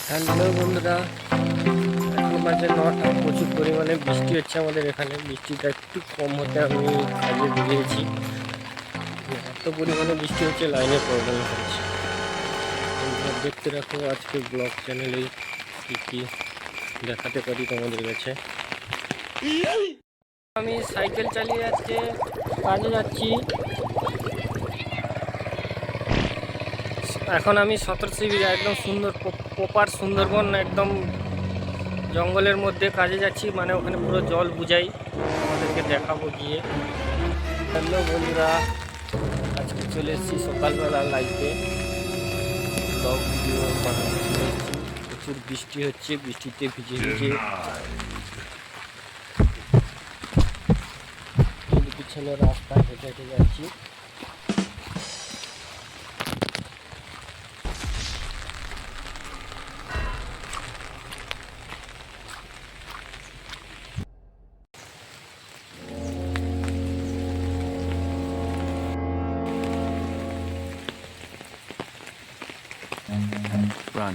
Hello বন্ধুরা, এখন বাজে 9টা। প্রচুর পরিমাণে বৃষ্টি হচ্ছে আমাদের এখানে। বৃষ্টিটা একটু কম হতে আমি কাজে বেরিয়েছি। এত পরিমাণে বৃষ্টি হচ্ছে, লাইনের প্রবলেম হচ্ছে। তোমরা দেখতে রাখো আজকে ব্লগ চ্যানেলে কি কি দেখাতে পারি তোমাদের কাছে। আমি সাইকেল চালিয়ে আজকে কাজে যাচ্ছি। এখন আমি 17 বিঘা একদম সুন্দর প্রপার সুন্দরবন, একদম জঙ্গলের মধ্যে কাজে যাচ্ছি। মানে ওখানে পুরো জল বুঝাই, আমাদেরকে দেখাবো গিয়ে। হ্যালো বন্ধুরা, আজকে চলে এসেছি সকালবেলা লাইভে ব্লগ ভিডিও বানাতে চলে এসেছি। প্রচুর বৃষ্টি হচ্ছে, বৃষ্টিতে ভিজে ভিজে পিছনে রাস্তায় হেঁটে হেঁটে যাচ্ছি। Run.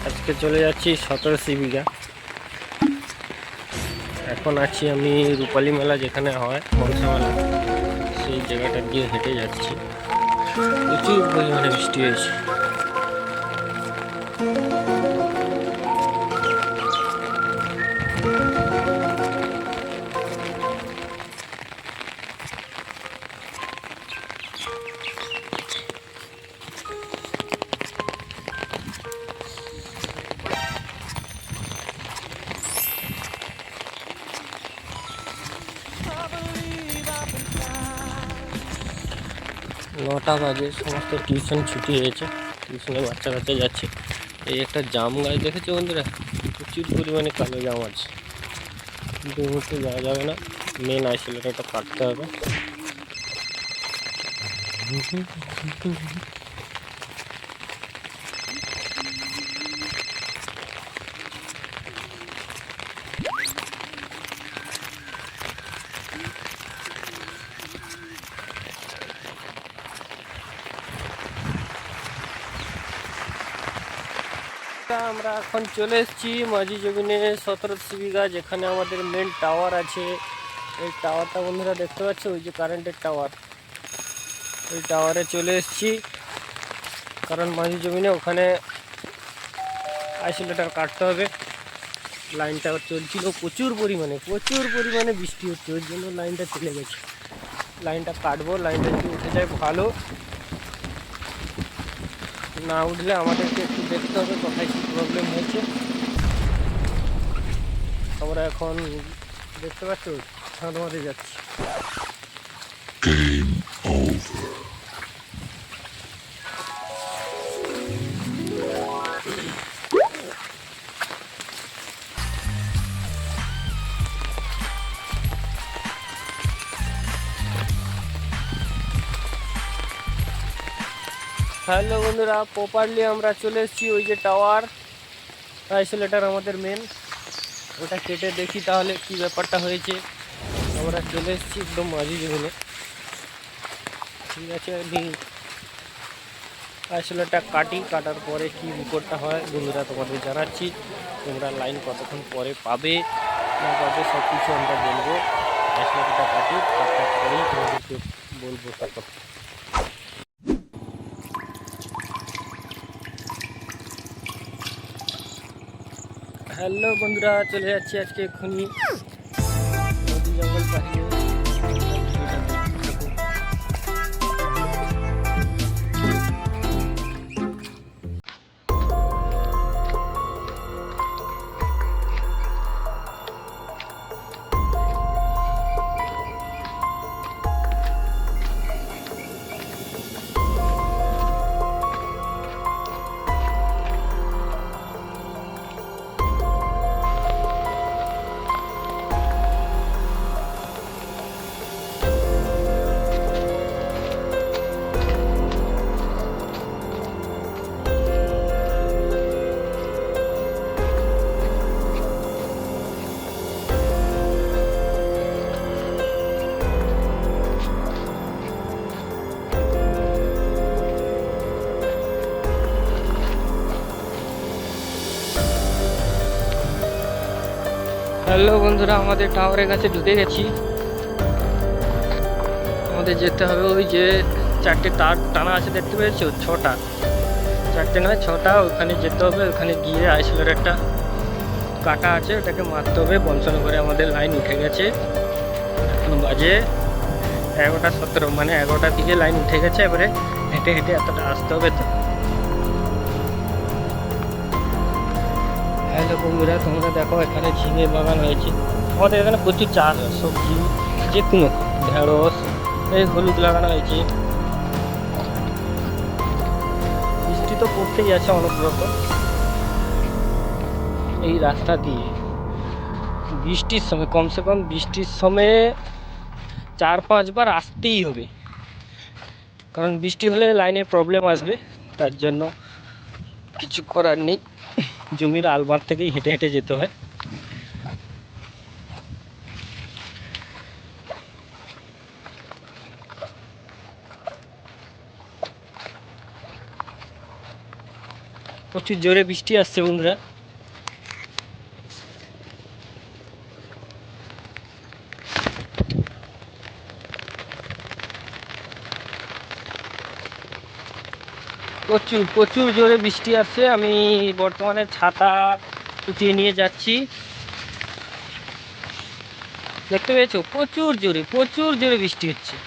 আজকে চলে যাচ্ছি 17 বিঘা। এখন আছি আমি রূপালী মেলা যেখানে হয়, মনসা মেলা, সেই জায়গাটা দিয়ে হেঁটে যাচ্ছি। প্রচুর পরিমাণে বৃষ্টি হয়েছে। নটা বাজে, সমস্ত টিউশন ছুটি হয়েছে। টিউশনে বাচ্চা কাচ্চা যাচ্ছে। এই একটা জাম গাছ দেখেছো বন্ধুরা? প্রচুর পরিমাণে কালো জাম আছে, কিন্তু এই মুহূর্তে যাওয়া যাবে না। মেন আইসোলেটরটা কাটতে হবে। আমরা এখন চলে এসেছি মাঝি জমিনে 17 বিঘা, যেখানে আমাদের মেন টাওয়ার আছে। এই টাওয়ারটা বন্ধুরা দেখতে পাচ্ছ, ওই যে কারেন্টের টাওয়ার, ওই টাওয়ারে চলে এসেছি। কারণ মাঝি জমিনে ওখানে আইসোলেটর কাটতে হবে। লাইনটা চলছিল প্রচুর পরিমাণে বৃষ্টি হচ্ছে, ওর জন্য লাইনটা চলে গেছে। লাইনটা কাটবো, লাইনটা যদি উঠে যায় ভালো, না উঠলে আমাদেরকে একটু দেখতে হবে কোথায় কী প্রবলেম হয়েছে। আমরা এখন দেখতে পাচ্ছ ছাদমাতে যাচ্ছি। হ্যালো বন্ধুরা, প্রপারলি আমরা চলে এসেছি ওই যে টাওয়ার, আইসোলেটার আমাদের মেন। ওটা কেটে দেখি তাহলে কি ব্যাপারটা হয়েছে। আমরা চলে এসেছি একদম মাঝি জমিনে। ঠিক আছে, আমি আইসোলেটরটা কাটার পরে কি রিপোর্টটা হয় বন্ধুরা তোমাদের জানাচ্ছি। তোমরা লাইন কতক্ষণ পরে পাবে না পাবে সব কিছু আমরা বলবো। আইসোলেটরটা কাটার পরেই তোমাদেরকে বলবো সব কথা। হ্যালো বন্ধুরা, চলে যাচ্ছি আজকে এক্ষুনি নদী জঙ্গল পাহাড়ে। হ্যালো বন্ধুরা, আমাদের টাওয়ারের কাছে ঢুকে গেছি। আমাদের যেতে হবে ওই যে 4টে তার টানা আছে, দেখতে পেয়েছো? 6টা, 4টে নয় 6টা। ওখানে যেতে হবে, ওখানে গিয়ে আইসোলের একটা কাটা আছে, ওটাকে মারতে হবে। পঞ্চনগরে আমাদের লাইন উঠে গেছে, এখন বাজে 11:17, মানে 11টার দিকে লাইন উঠে গেছে। এবারে হেঁটে হেঁটে এতটা আসতে হবে। তো হ্যালো বন্ধুরা, তোমরা দেখো এখানে ঝিঙে বাগান হয়েছে। আমাদের এখানে প্রচুর চাষ হয়, সবজি যে কোনো, ঢেঁড়স, এই হলুদ লাগানো হয়েছে। বৃষ্টি তো পড়তেই আছে অনবরত। এই রাস্তা দিয়ে বৃষ্টির সময়, কমসে কম বৃষ্টির সময়ে 4-5 বার আসতেই হবে, কারণ বৃষ্টি হলে লাইনের প্রবলেম আসবে। তার জন্য কিছু করার নেই, জমির আলমার থেকেই হেঁটে হেঁটে যেতে হয়। প্রচুর জোরে বৃষ্টি আসছে বন্ধুরা। প্রচুর প্রচুর জোরে বৃষ্টি আসছে। আমি বর্তমানে ছাতা উঠিয়ে নিয়ে যাচ্ছি, দেখতে পেয়েছো? প্রচুর জোরে বৃষ্টি হচ্ছে।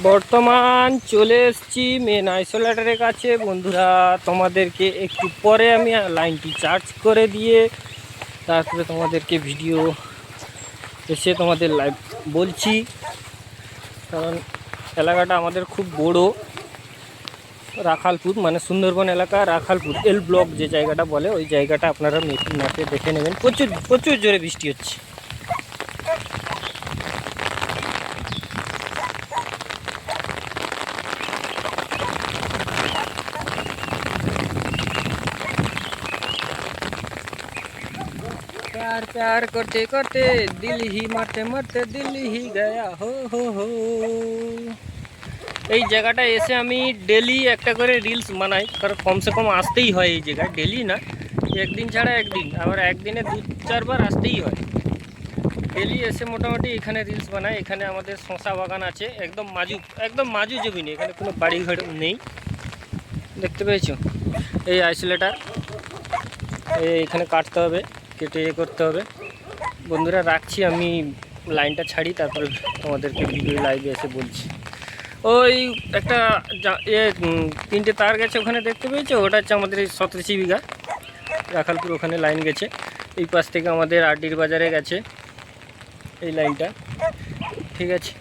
বর্তমান চলে এসেছি মেন আইসোলেটারের কাছে। বন্ধুরা, তোমাদেরকে একটু পরে আমি লাইনটি চার্জ করে দিয়ে তারপরে তোমাদেরকে ভিডিও এসে তোমাদের লাইভ বলছি, কারণ এলাকাটা আমাদের খুব বড়। রাখালপুর মানে সুন্দরবন এলাকা, রাখালপুর এল ব্লক যে জায়গাটা বলে, ওই জায়গাটা আপনারা ম্যাপে দেখে নেবেন। প্রচুর জোরে বৃষ্টি হচ্ছে। प्यार प्यार करते करते दिल ही मरते मरते दिल ही गया हो। এই জায়গাটা এসে আমি ডেলি একটা করে রিলস বানাই, কারণ কমসে কম আসতেই হয় এই জায়গায়। ডেলি না, একদিন ছাড়া একদিন, আবার একদিনে 2-4 বার আসতেই হয়। ডেলি এসে মোটামুটি এখানে রিলস বানাই। এখানে আমাদের শশা বাগান আছে, একদম মাজু জমি নেই, এখানে কোনো বাড়ি ঘর নেই, দেখতে পেয়েছো? এই আইসোলেটার এখানে কাটতে হবে, কেটে করতে হবে। বন্ধুরা, রাখছি, আমি লাইনটা ছাড়ি, তারপরে তোমাদেরকে ভিডিও লাইভে এসে বলছি। ওই একটা 3টে তার গেছে ওখানে, দেখতে পেয়েছো? ওটা হচ্ছে আমাদের এই 87 বিঘা রাখালপুর, ওখানে লাইন গেছে। এই পাশ থেকে আমাদের আরডির বাজারে গেছে এই লাইনটা, ঠিক আছে।